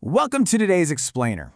Welcome to today's Explainer.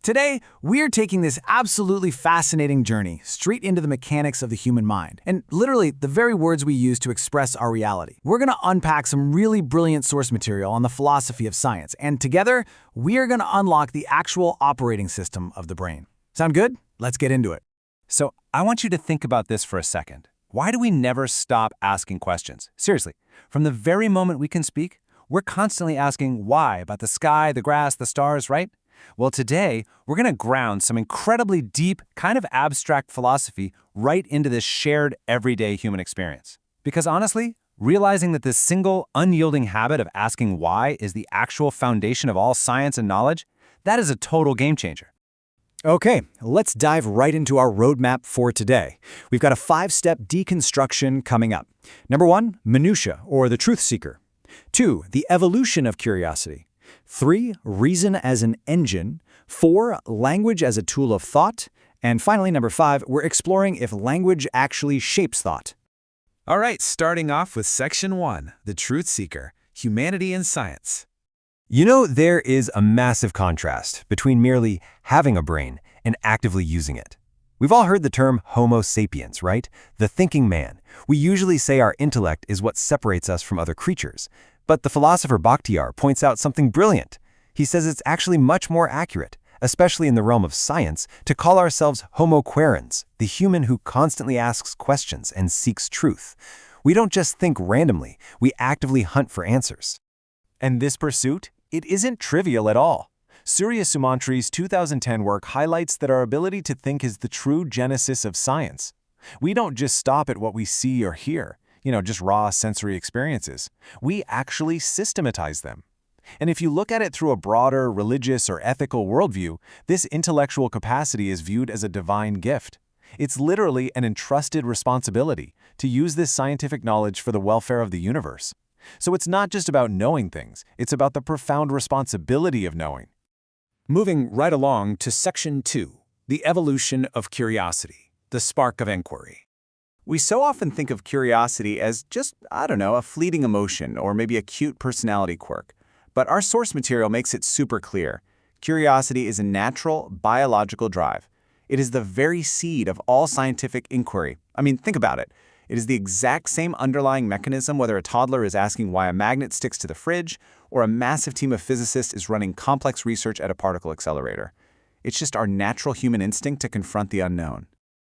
Today we're taking this absolutely fascinating journey straight into the mechanics of the human mind, and literally the very words we use to express our reality. We're going to unpack some really brilliant source material on the philosophy of science, and together we're going to unlock the actual operating system of the brain. Sound good? Let's get into it. So I want you to think about this for a second. Why do we never stop asking questions? Seriously, from the very moment we can speak, we're constantly asking why about the sky, the grass, the stars, right? Well, today, we're going to ground some incredibly deep, kind of abstract philosophy right into this shared everyday human experience. Because honestly, realizing that this single, unyielding habit of asking why is the actual foundation of all science and knowledge, that is a total game changer. Okay, let's dive right into our roadmap for today. We've got a 5-step deconstruction coming up. Number 1, minutia, or the truth seeker. 2, the evolution of curiosity. 3, reason as an engine. 4, language as a tool of thought. And finally, number 5, we're exploring if language actually shapes thought. All right, starting off with Section 1, the truth seeker, humanity and science. There is a massive contrast between merely having a brain and actively using it. We've all heard the term Homo sapiens, right? The thinking man. We usually say our intellect is what separates us from other creatures. But the philosopher Bakhtiar points out something brilliant. He says it's actually much more accurate, especially in the realm of science, to call ourselves Homo quaerens, the human who constantly asks questions and seeks truth. We don't just think randomly, we actively hunt for answers. And this pursuit, it isn't trivial at all. Surya Sumantri's 2010 work highlights that our ability to think is the true genesis of science. We don't just stop at what we see or hear, just raw sensory experiences. We actually systematize them. And if you look at it through a broader religious or ethical worldview, this intellectual capacity is viewed as a divine gift. It's literally an entrusted responsibility to use this scientific knowledge for the welfare of the universe. So it's not just about knowing things, it's about the profound responsibility of knowing. Moving right along to Section 2, the evolution of curiosity, the spark of inquiry. We so often think of curiosity as just, a fleeting emotion or maybe a cute personality quirk. But our source material makes it super clear. Curiosity is a natural, biological drive. It is the very seed of all scientific inquiry. Think about it. It is the exact same underlying mechanism whether a toddler is asking why a magnet sticks to the fridge or a massive team of physicists is running complex research at a particle accelerator. It's just our natural human instinct to confront the unknown.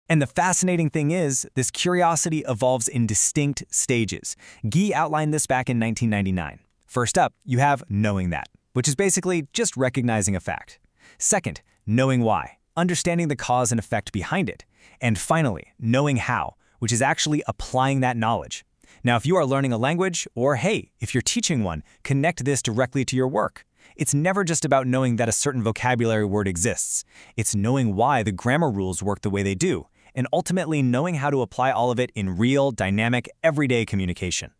And the fascinating thing is, this curiosity evolves in distinct stages. Guy outlined this back in 1999. First up, you have knowing that, which is basically just recognizing a fact. Second, knowing why, understanding the cause and effect behind it. And finally, knowing how, which is actually applying that knowledge. Now, if you are learning a language, or hey, if you're teaching one, connect this directly to your work. It's never just about knowing that a certain vocabulary word exists. It's knowing why the grammar rules work the way they do, and ultimately knowing how to apply all of it in real, dynamic, everyday communication.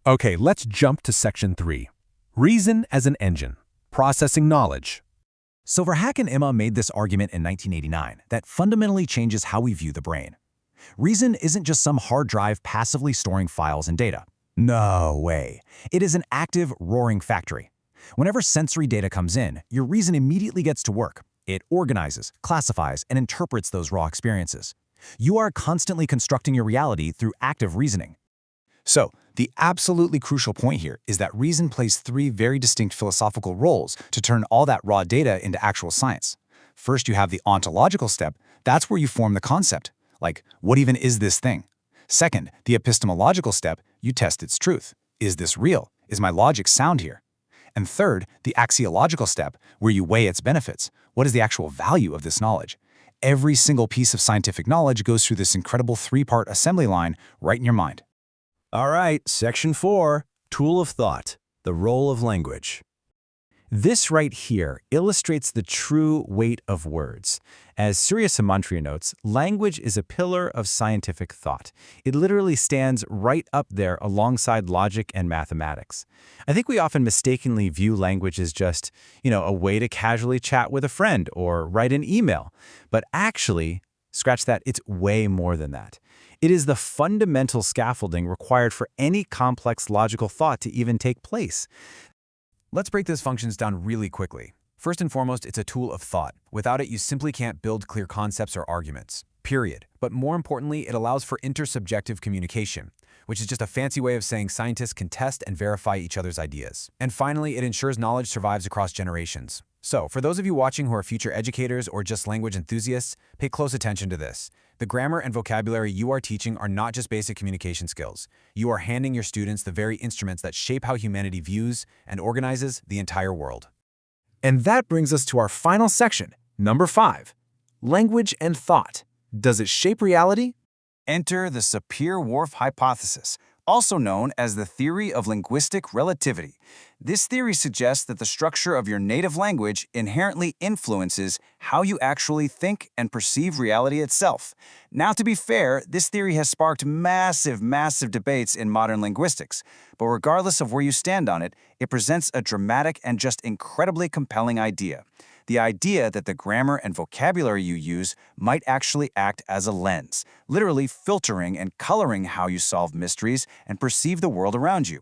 Okay, let's jump to Section 3. Reason as an engine. Processing knowledge. So Verhaak and Imma made this argument in 1989 that fundamentally changes how we view the brain. Reason isn't just some hard drive passively storing files and data. No way. It is an active, roaring factory. Whenever sensory data comes in, your reason immediately gets to work. It organizes, classifies, and interprets those raw experiences. You are constantly constructing your reality through active reasoning. So, the absolutely crucial point here is that reason plays 3 very distinct philosophical roles to turn all that raw data into actual science. First, you have the ontological step. That's where you form the concept. Like, what even is this thing? Second, the epistemological step, you test its truth. Is this real? Is my logic sound here? And third, the axiological step, where you weigh its benefits. What is the actual value of this knowledge? Every single piece of scientific knowledge goes through this incredible 3-part assembly line right in your mind. All right, Section 4, tool of thought, the role of language. This right here illustrates the true weight of words. As Surya Sumantra notes, language is a pillar of scientific thought. It literally stands right up there alongside logic and mathematics. I think we often mistakenly view language as just, a way to casually chat with a friend or write an email. But actually, scratch that, it's way more than that. It is the fundamental scaffolding required for any complex logical thought to even take place. Let's break these functions down really quickly. First and foremost, it's a tool of thought. Without it, you simply can't build clear concepts or arguments. Period. But more importantly, it allows for intersubjective communication, which is just a fancy way of saying scientists can test and verify each other's ideas. And finally, it ensures knowledge survives across generations. So, for those of you watching who are future educators or just language enthusiasts, pay close attention to this. The grammar and vocabulary you are teaching are not just basic communication skills. You are handing your students the very instruments that shape how humanity views and organizes the entire world. And that brings us to our final section, number 5. Language and thought. Does it shape reality? Enter the Sapir-Whorf hypothesis, also known as the theory of linguistic relativity. This theory suggests that the structure of your native language inherently influences how you actually think and perceive reality itself. Now, to be fair, this theory has sparked massive debates in modern linguistics, but regardless of where you stand on it, it presents a dramatic and just incredibly compelling idea. The idea that the grammar and vocabulary you use might actually act as a lens, literally filtering and coloring how you solve mysteries and perceive the world around you.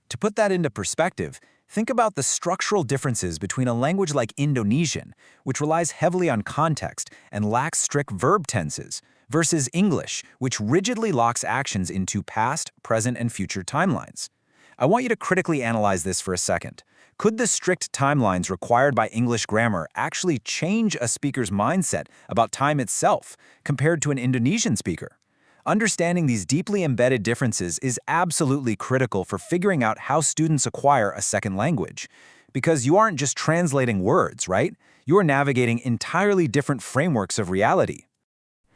To put that into perspective, think about the structural differences between a language like Indonesian, which relies heavily on context and lacks strict verb tenses, versus English, which rigidly locks actions into past, present, and future timelines. I want you to critically analyze this for a second. Could the strict timelines required by English grammar actually change a speaker's mindset about time itself compared to an Indonesian speaker? Understanding these deeply embedded differences is absolutely critical for figuring out how students acquire a second language. Because you aren't just translating words, right? You are navigating entirely different frameworks of reality.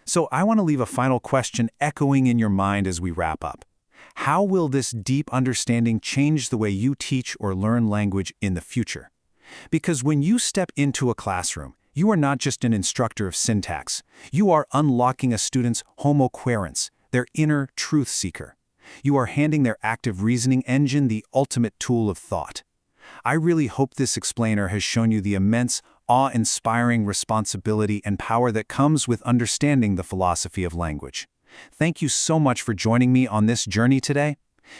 So I want to leave a final question echoing in your mind as we wrap up. How will this deep understanding change the way you teach or learn language in the future? Because when you step into a classroom, you are not just an instructor of syntax. You are unlocking a student's homo querens, their inner truth seeker. You are handing their active reasoning engine the ultimate tool of thought. I really hope this explainer has shown you the immense, awe-inspiring responsibility and power that comes with understanding the philosophy of language. Thank you so much for joining me on this journey today.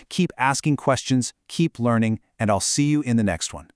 Keep asking questions, keep learning, and I'll see you in the next one.